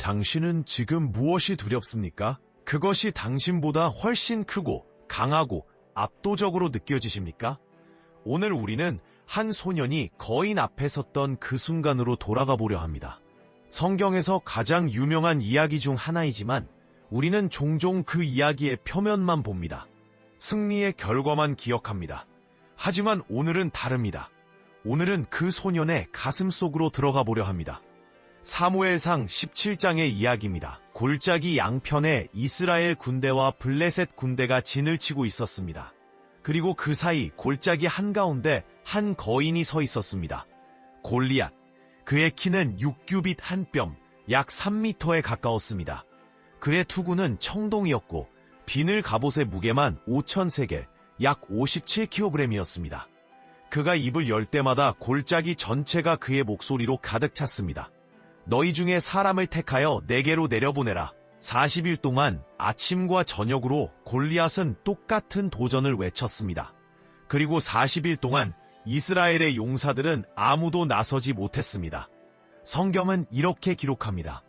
당신은 지금 무엇이 두렵습니까? 그것이 당신보다 훨씬 크고 강하고 압도적으로 느껴지십니까? 오늘 우리는 한 소년이 거인 앞에 섰던 그 순간으로 돌아가 보려 합니다. 성경에서 가장 유명한 이야기 중 하나이지만 우리는 종종 그 이야기의 표면만 봅니다. 승리의 결과만 기억합니다. 하지만 오늘은 다릅니다. 오늘은 그 소년의 가슴 속으로 들어가 보려 합니다. 사무엘상 17장의 이야기입니다. 골짜기 양편에 이스라엘 군대와 블레셋 군대가 진을 치고 있었습니다. 그리고 그 사이 골짜기 한가운데 한 거인이 서 있었습니다. 골리앗. 그의 키는 6규빗 한 뼘, 약 3m에 가까웠습니다. 그의 투구는 청동이었고 비늘 갑옷의 무게만 5,000세겔, 약 57kg이었습니다. 그가 입을 열 때마다 골짜기 전체가 그의 목소리로 가득 찼습니다. 너희 중에 사람을 택하여 내게로 내려보내라. 40일 동안 아침과 저녁으로 골리앗은 똑같은 도전을 외쳤습니다. 그리고 40일 동안 이스라엘의 용사들은 아무도 나서지 못했습니다. 성경은 이렇게 기록합니다.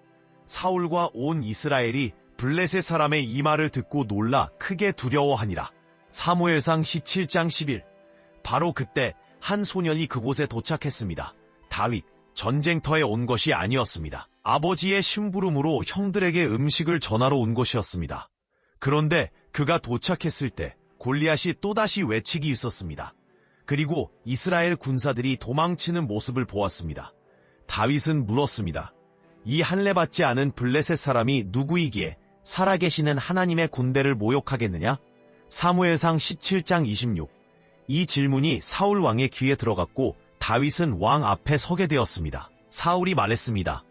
사울과 온 이스라엘이 블레셋 사람의 이 말을 듣고 놀라 크게 두려워하니라. 사무엘상 17장 10일. 바로 그때 한 소년이 그곳에 도착했습니다. 다윗. 전쟁터에 온 것이 아니었습니다. 아버지의 심부름으로 형들에게 음식을 전하러 온 것이었습니다. 그런데 그가 도착했을 때 골리앗이 또다시 외치기 있었습니다. 그리고 이스라엘 군사들이 도망치는 모습을 보았습니다. 다윗은 물었습니다. 이 할례받지 않은 블레셋 사람이 누구이기에 살아계시는 하나님의 군대를 모욕하겠느냐? 사무엘상 17장 26. 이 질문이 사울 왕의 귀에 들어갔고 다윗은 왕 앞에 서게 되었습니다. 사울이 말했습니다.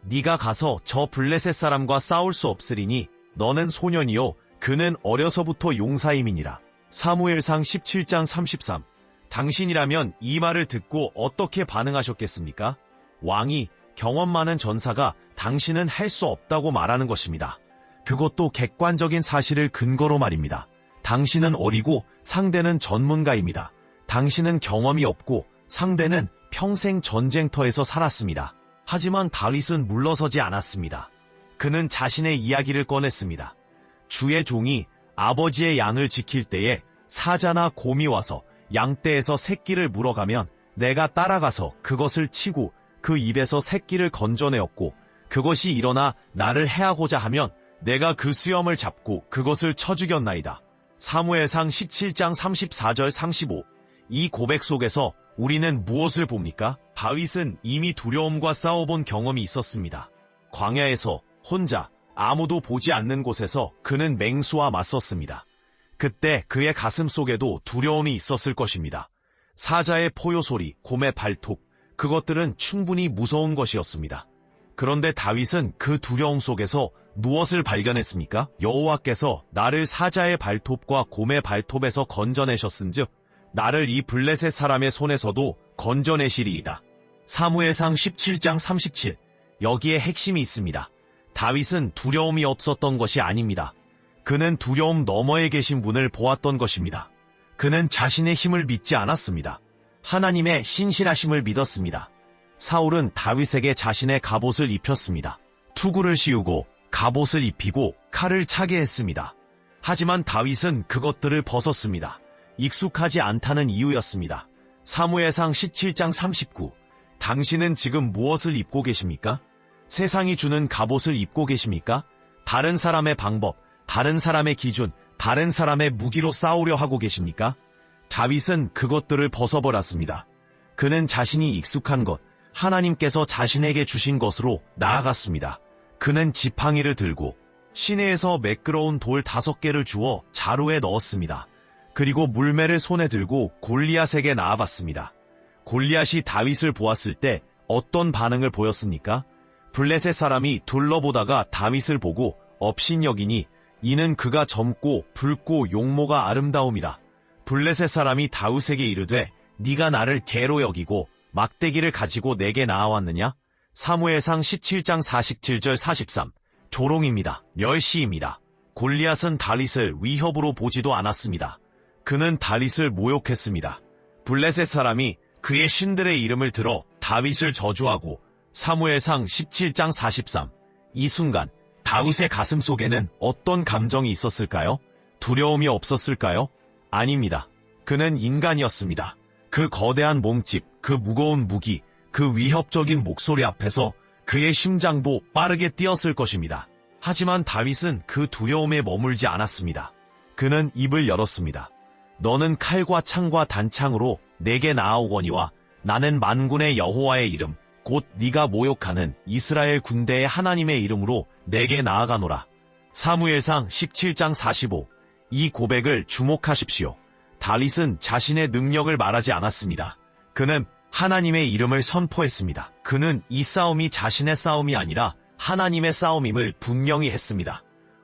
네가 가서 저 블레셋 사람과 싸울 수 없으리니 너는 소년이요 그는 어려서부터 용사임이니라. 사무엘상 17장 33. 당신이라면 이 말을 듣고 어떻게 반응하셨겠습니까? 왕이 경험 많은 전사가 당신은 할 수 없다고 말하는 것입니다. 그것도 객관적인 사실을 근거로 말입니다. 당신은 어리고 상대는 전문가입니다. 당신은 경험이 없고 상대는 평생 전쟁터에서 살았습니다. 하지만 다윗은 물러서지 않았습니다. 그는 자신의 이야기를 꺼냈습니다. 주의 종이 아버지의 양을 지킬 때에 사자나 곰이 와서 양떼에서 새끼를 물어가면 내가 따라가서 그것을 치고 그 입에서 새끼를 건져내었고 그것이 일어나 나를 해하고자 하면 내가 그 수염을 잡고 그것을 쳐 죽였나이다. 사무엘상 17장 34절 35. 이 고백 속에서 우리는 무엇을 봅니까? 다윗은 이미 두려움과 싸워본 경험이 있었습니다. 광야에서 혼자 아무도 보지 않는 곳에서 그는 맹수와 맞섰습니다. 그때 그의 가슴 속에도 두려움이 있었을 것입니다. 사자의 포효 소리, 곰의 발톱, 그것들은 충분히 무서운 것이었습니다. 그런데 다윗은 그 두려움 속에서 무엇을 발견했습니까? 여호와께서 나를 사자의 발톱과 곰의 발톱에서 건져내셨은즉 나를 이 블레셋 사람의 손에서도 건져내시리이다. 사무엘상 17장 37. 여기에 핵심이 있습니다. 다윗은 두려움이 없었던 것이 아닙니다. 그는 두려움 너머에 계신 분을 보았던 것입니다. 그는 자신의 힘을 믿지 않았습니다. 하나님의 신실하심을 믿었습니다. 사울은 다윗에게 자신의 갑옷을 입혔습니다. 투구를 씌우고 갑옷을 입히고 칼을 차게 했습니다. 하지만 다윗은 그것들을 벗었습니다. 익숙하지 않다는 이유였습니다. 사무엘상 17장 39. 당신은 지금 무엇을 입고 계십니까? 세상이 주는 갑옷을 입고 계십니까? 다른 사람의 방법, 다른 사람의 기준, 다른 사람의 무기로 싸우려 하고 계십니까? 다윗은 그것들을 벗어버렸습니다. 그는 자신이 익숙한 것, 하나님께서 자신에게 주신 것으로 나아갔습니다. 그는 지팡이를 들고 시내에서 매끄러운 돌 5개를 주워 자루에 넣었습니다. 그리고 물매를 손에 들고 골리앗에게 나아갔습니다. 골리앗이 다윗을 보았을 때 어떤 반응을 보였습니까? 블레셋 사람이 둘러보다가 다윗을 보고 업신여기니 이는 그가 젊고 붉고 용모가 아름다움이라. 블레셋 사람이 다윗에게 이르되 네가 나를 개로 여기고 막대기를 가지고 내게 나아왔느냐? 사무엘상 17장 47절 43. 조롱입니다. 멸시입니다. 골리앗은 다윗을 위협으로 보지도 않았습니다. 그는 다윗을 모욕했습니다. 블레셋 사람이 그의 신들의 이름을 들어 다윗을 저주하고 사무엘상 17장 43. 이 순간 다윗의 가슴 속에는 어떤 감정이 있었을까요? 두려움이 없었을까요? 아닙니다. 그는 인간이었습니다. 그 거대한 몸집, 그 무거운 무기, 그 위협적인 목소리 앞에서 그의 심장도 빠르게 뛰었을 것입니다. 하지만 다윗은 그 두려움에 머물지 않았습니다. 그는 입을 열었습니다. 너는 칼과 창과 단창으로 내게 나아오거니와 나는 만군의 여호와의 이름, 곧 네가 모욕하는 이스라엘 군대의 하나님의 이름으로 내게 나아가노라. 사무엘상 17장 45. 이 고백을 주목하십시오. 다윗은 자신의 능력을 말하지 않았습니다. 그는 하나님의 이름을 선포했습니다. 그는 이 싸움이 자신의 싸움이 아니라 하나님의 싸움임을 분명히 했습니다.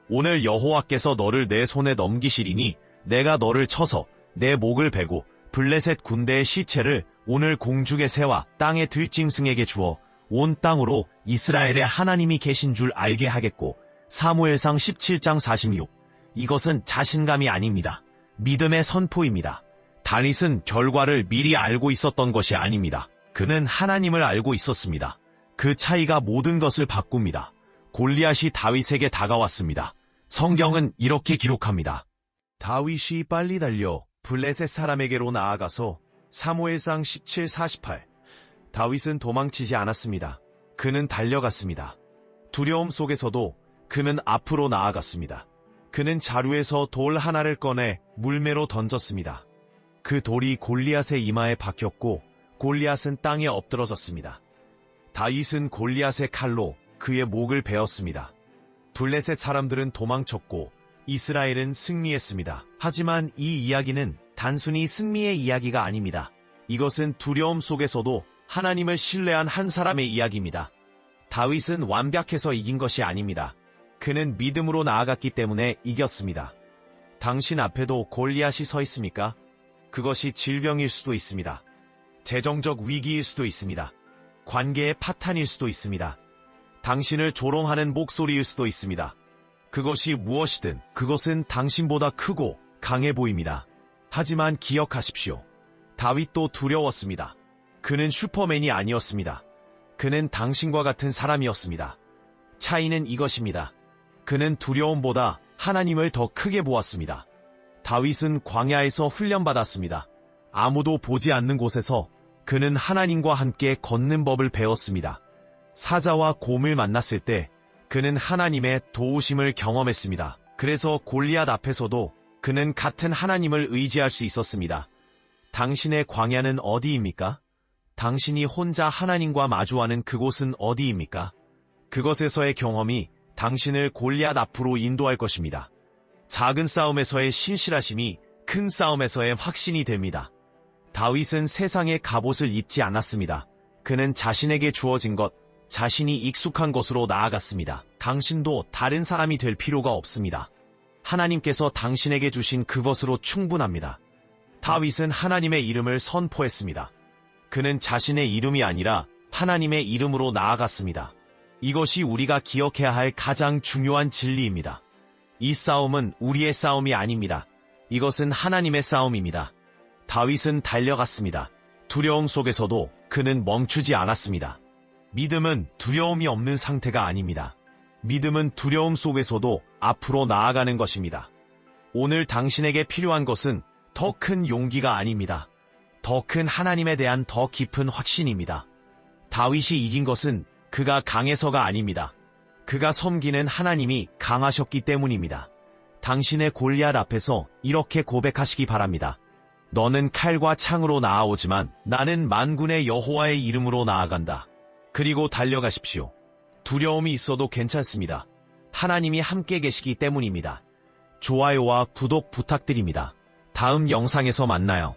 오늘 여호와께서 너를 내 손에 넘기시리니 내가 너를 쳐서 내 목을 베고 블레셋 군대의 시체를 오늘 공중의 새와 땅의 들짐승에게 주어 온 땅으로 이스라엘의 하나님이 계신 줄 알게 하겠고. 사무엘상 17장 46. 이것은 자신감이 아닙니다. 믿음의 선포입니다. 다윗은 결과를 미리 알고 있었던 것이 아닙니다. 그는 하나님을 알고 있었습니다. 그 차이가 모든 것을 바꿉니다. 골리앗이 다윗에게 다가왔습니다. 성경은 이렇게 기록합니다. 다윗이 빨리 달려 블레셋 사람에게로 나아가서 사무엘상 17:48. 다윗은 도망치지 않았습니다. 그는 달려갔습니다. 두려움 속에서도 그는 앞으로 나아갔습니다. 그는 자루에서 돌 하나를 꺼내 물매로 던졌습니다. 그 돌이 골리앗의 이마에 박혔고 골리앗은 땅에 엎드러졌습니다. 다윗은 골리앗의 칼로 그의 목을 베었습니다. 블레셋 사람들은 도망쳤고 이스라엘은 승리했습니다. 하지만 이 이야기는 단순히 승리의 이야기가 아닙니다. 이것은 두려움 속에서도 하나님을 신뢰한 한 사람의 이야기입니다. 다윗은 완벽해서 이긴 것이 아닙니다. 그는 믿음으로 나아갔기 때문에 이겼습니다. 당신 앞에도 골리앗이 서 있습니까? 그것이 질병일 수도 있습니다. 재정적 위기일 수도 있습니다. 관계의 파탄일 수도 있습니다. 당신을 조롱하는 목소리일 수도 있습니다. 그것이 무엇이든 그것은 당신보다 크고 강해 보입니다. 하지만 기억하십시오. 다윗도 두려웠습니다. 그는 슈퍼맨이 아니었습니다. 그는 당신과 같은 사람이었습니다. 차이는 이것입니다. 그는 두려움보다 하나님을 더 크게 보았습니다. 다윗은 광야에서 훈련받았습니다. 아무도 보지 않는 곳에서 그는 하나님과 함께 걷는 법을 배웠습니다. 사자와 곰을 만났을 때 그는 하나님의 도우심을 경험했습니다. 그래서 골리앗 앞에서도 그는 같은 하나님을 의지할 수 있었습니다. 당신의 광야는 어디입니까? 당신이 혼자 하나님과 마주하는 그곳은 어디입니까? 그것에서의 경험이 당신을 골리앗 앞으로 인도할 것입니다. 작은 싸움에서의 신실하심이 큰 싸움에서의 확신이 됩니다. 다윗은 세상의 갑옷을 입지 않았습니다. 그는 자신에게 주어진 것, 자신이 익숙한 것으로 나아갔습니다. 당신도 다른 사람이 될 필요가 없습니다. 하나님께서 당신에게 주신 그것으로 충분합니다. 다윗은 하나님의 이름을 선포했습니다. 그는 자신의 이름이 아니라 하나님의 이름으로 나아갔습니다. 이것이 우리가 기억해야 할 가장 중요한 진리입니다. 이 싸움은 우리의 싸움이 아닙니다. 이것은 하나님의 싸움입니다. 다윗은 달려갔습니다. 두려움 속에서도 그는 멈추지 않았습니다. 믿음은 두려움이 없는 상태가 아닙니다. 믿음은 두려움 속에서도 앞으로 나아가는 것입니다. 오늘 당신에게 필요한 것은 더 큰 용기가 아닙니다. 더 큰 하나님에 대한 더 깊은 확신입니다. 다윗이 이긴 것은 그가 강해서가 아닙니다. 그가 섬기는 하나님이 강하셨기 때문입니다. 당신의 골리앗 앞에서 이렇게 고백하시기 바랍니다. 너는 칼과 창으로 나아오지만 나는 만군의 여호와의 이름으로 나아간다. 그리고 달려가십시오. 두려움이 있어도 괜찮습니다. 하나님이 함께 계시기 때문입니다. 좋아요와 구독 부탁드립니다. 다음 영상에서 만나요.